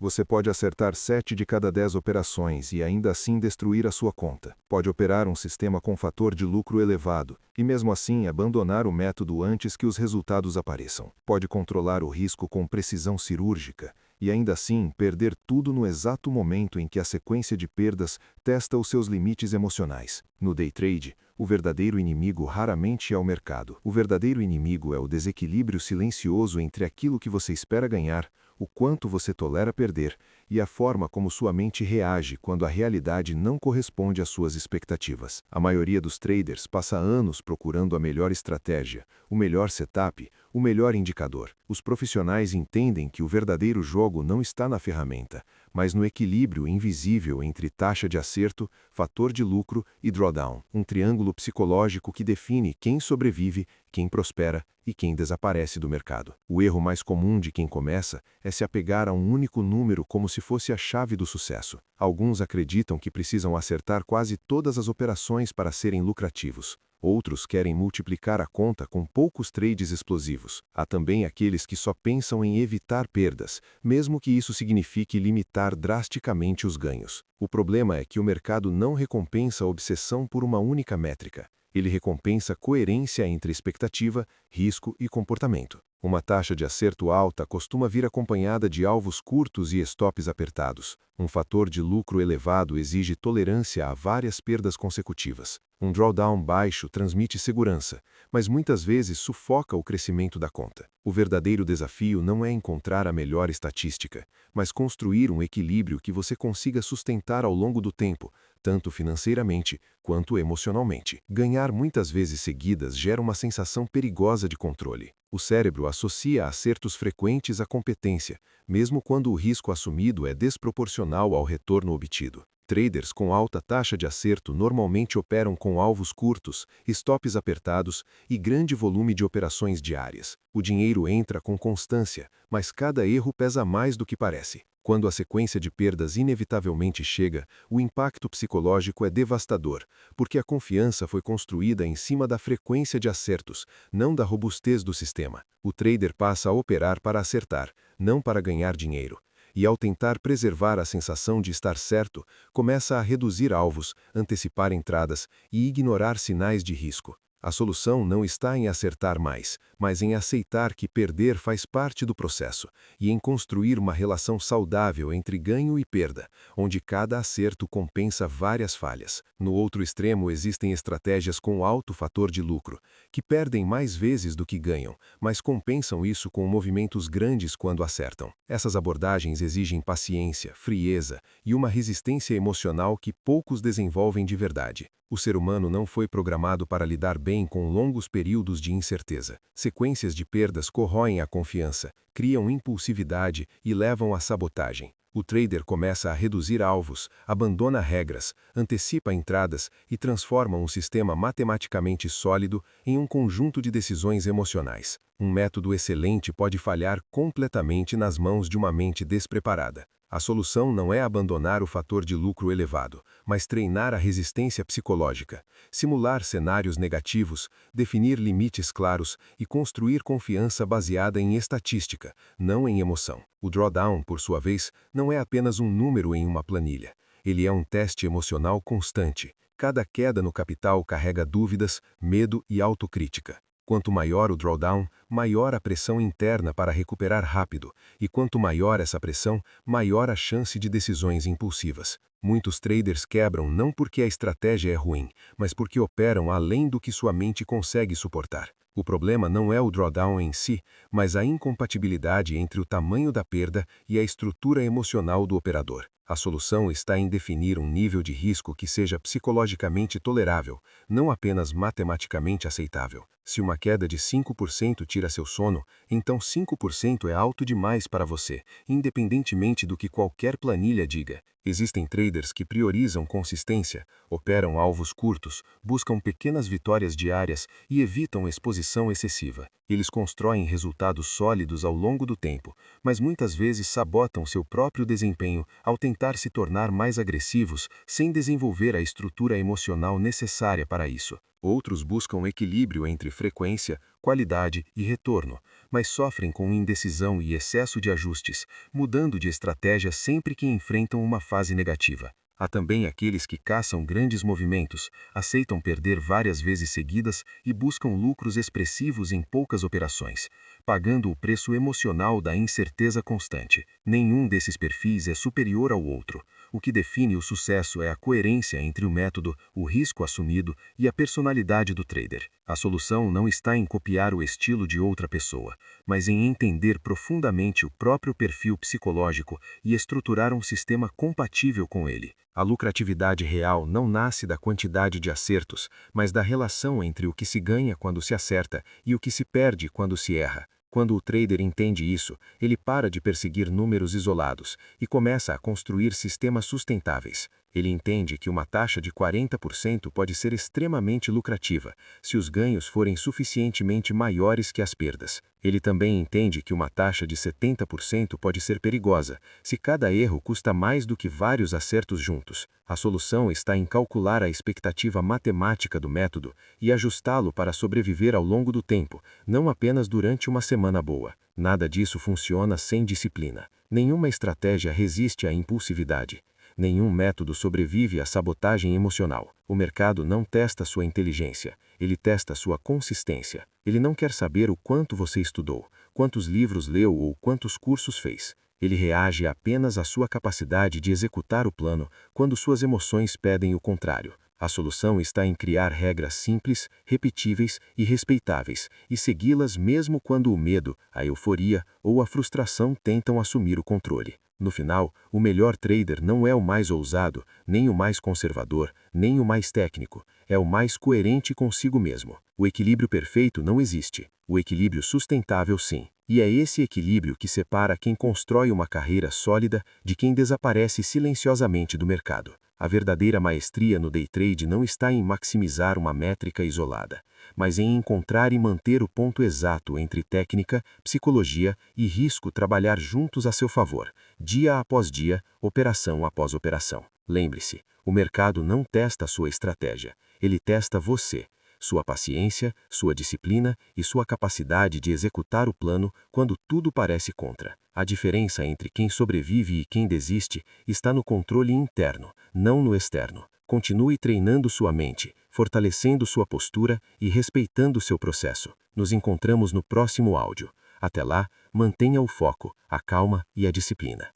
Você pode acertar 7 de cada 10 operações e ainda assim destruir a sua conta. Pode operar um sistema com fator de lucro elevado e mesmo assim abandonar o método antes que os resultados apareçam. Pode controlar o risco com precisão cirúrgica e ainda assim perder tudo no exato momento em que a sequência de perdas testa os seus limites emocionais. No day trade, o verdadeiro inimigo raramente é o mercado. O verdadeiro inimigo é o desequilíbrio silencioso entre aquilo que você espera ganhar, o quanto você tolera perder e a forma como sua mente reage quando a realidade não corresponde às suas expectativas. A maioria dos traders passa anos procurando a melhor estratégia, o melhor setup, o melhor indicador. Os profissionais entendem que o verdadeiro jogo não está na ferramenta, mas no equilíbrio invisível entre taxa de acerto, fator de lucro e drawdown, um triângulo psicológico que define quem sobrevive, quem prospera e quem desaparece do mercado. O erro mais comum de quem começa é se apegar a um único número como se fosse a chave do sucesso. Alguns acreditam que precisam acertar quase todas as operações para serem lucrativos. Outros querem multiplicar a conta com poucos trades explosivos. Há também aqueles que só pensam em evitar perdas, mesmo que isso signifique limitar drasticamente os ganhos. O problema é que o mercado não recompensa a obsessão por uma única métrica. Ele recompensa coerência entre expectativa, risco e comportamento. Uma taxa de acerto alta costuma vir acompanhada de alvos curtos e stops apertados. Um fator de lucro elevado exige tolerância a várias perdas consecutivas. Um drawdown baixo transmite segurança, mas muitas vezes sufoca o crescimento da conta. O verdadeiro desafio não é encontrar a melhor estatística, mas construir um equilíbrio que você consiga sustentar ao longo do tempo, tanto financeiramente quanto emocionalmente. Ganhar muitas vezes seguidas gera uma sensação perigosa de controle. O cérebro associa acertos frequentes à competência, mesmo quando o risco assumido é desproporcional ao retorno obtido. Traders com alta taxa de acerto normalmente operam com alvos curtos, stops apertados e grande volume de operações diárias. O dinheiro entra com constância, mas cada erro pesa mais do que parece. Quando a sequência de perdas inevitavelmente chega, o impacto psicológico é devastador, porque a confiança foi construída em cima da frequência de acertos, não da robustez do sistema. O trader passa a operar para acertar, não para ganhar dinheiro. E ao tentar preservar a sensação de estar certo, começa a reduzir alvos, antecipar entradas e ignorar sinais de risco. A solução não está em acertar mais, mas em aceitar que perder faz parte do processo e em construir uma relação saudável entre ganho e perda, onde cada acerto compensa várias falhas. No outro extremo existem estratégias com alto fator de lucro, que perdem mais vezes do que ganham, mas compensam isso com movimentos grandes quando acertam. Essas abordagens exigem paciência, frieza e uma resistência emocional que poucos desenvolvem de verdade. O ser humano não foi programado para lidar bem com longos períodos de incerteza. Sequências de perdas corroem a confiança, criam impulsividade e levam à sabotagem. O trader começa a reduzir alvos, abandona regras, antecipa entradas e transforma um sistema matematicamente sólido em um conjunto de decisões emocionais. Um método excelente pode falhar completamente nas mãos de uma mente despreparada. A solução não é abandonar o fator de lucro elevado, mas treinar a resistência psicológica, simular cenários negativos, definir limites claros e construir confiança baseada em estatística, não em emoção. O drawdown, por sua vez, não é apenas um número em uma planilha. Ele é um teste emocional constante. Cada queda no capital carrega dúvidas, medo e autocrítica. Quanto maior o drawdown, maior a pressão interna para recuperar rápido, e quanto maior essa pressão, maior a chance de decisões impulsivas. Muitos traders quebram não porque a estratégia é ruim, mas porque operam além do que sua mente consegue suportar. O problema não é o drawdown em si, mas a incompatibilidade entre o tamanho da perda e a estrutura emocional do operador. A solução está em definir um nível de risco que seja psicologicamente tolerável, não apenas matematicamente aceitável. Se uma queda de 5% tira seu sono, então 5% é alto demais para você, independentemente do que qualquer planilha diga. Existem traders que priorizam consistência, operam alvos curtos, buscam pequenas vitórias diárias e evitam exposição excessiva. Eles constroem resultados sólidos ao longo do tempo, mas muitas vezes sabotam seu próprio desempenho ao tentar se tornar mais agressivos sem desenvolver a estrutura emocional necessária para isso. Outros buscam equilíbrio entre frequência, qualidade e retorno, mas sofrem com indecisão e excesso de ajustes, mudando de estratégia sempre que enfrentam uma fase negativa. Há também aqueles que caçam grandes movimentos, aceitam perder várias vezes seguidas e buscam lucros expressivos em poucas operações, pagando o preço emocional da incerteza constante. Nenhum desses perfis é superior ao outro. O que define o sucesso é a coerência entre o método, o risco assumido e a personalidade do trader. A solução não está em copiar o estilo de outra pessoa, mas em entender profundamente o próprio perfil psicológico e estruturar um sistema compatível com ele. A lucratividade real não nasce da quantidade de acertos, mas da relação entre o que se ganha quando se acerta e o que se perde quando se erra. Quando o trader entende isso, ele para de perseguir números isolados e começa a construir sistemas sustentáveis. Ele entende que uma taxa de 40% pode ser extremamente lucrativa, se os ganhos forem suficientemente maiores que as perdas. Ele também entende que uma taxa de 70% pode ser perigosa, se cada erro custa mais do que vários acertos juntos. A solução está em calcular a expectativa matemática do método e ajustá-lo para sobreviver ao longo do tempo, não apenas durante uma semana boa. Nada disso funciona sem disciplina. Nenhuma estratégia resiste à impulsividade. Nenhum método sobrevive à sabotagem emocional. O mercado não testa sua inteligência, ele testa sua consistência. Ele não quer saber o quanto você estudou, quantos livros leu ou quantos cursos fez. Ele reage apenas à sua capacidade de executar o plano quando suas emoções pedem o contrário. A solução está em criar regras simples, repetíveis e respeitáveis, e segui-las mesmo quando o medo, a euforia ou a frustração tentam assumir o controle. No final, o melhor trader não é o mais ousado, nem o mais conservador, nem o mais técnico. É o mais coerente consigo mesmo. O equilíbrio perfeito não existe. O equilíbrio sustentável, sim. E é esse equilíbrio que separa quem constrói uma carreira sólida de quem desaparece silenciosamente do mercado. A verdadeira maestria no day trade não está em maximizar uma métrica isolada, mas em encontrar e manter o ponto exato entre técnica, psicologia e risco trabalhar juntos a seu favor, dia após dia, operação após operação. Lembre-se, o mercado não testa sua estratégia, ele testa você, sua paciência, sua disciplina e sua capacidade de executar o plano quando tudo parece contra. A diferença entre quem sobrevive e quem desiste está no controle interno, não no externo. Continue treinando sua mente, fortalecendo sua postura e respeitando seu processo. Nos encontramos no próximo áudio. Até lá, mantenha o foco, a calma e a disciplina.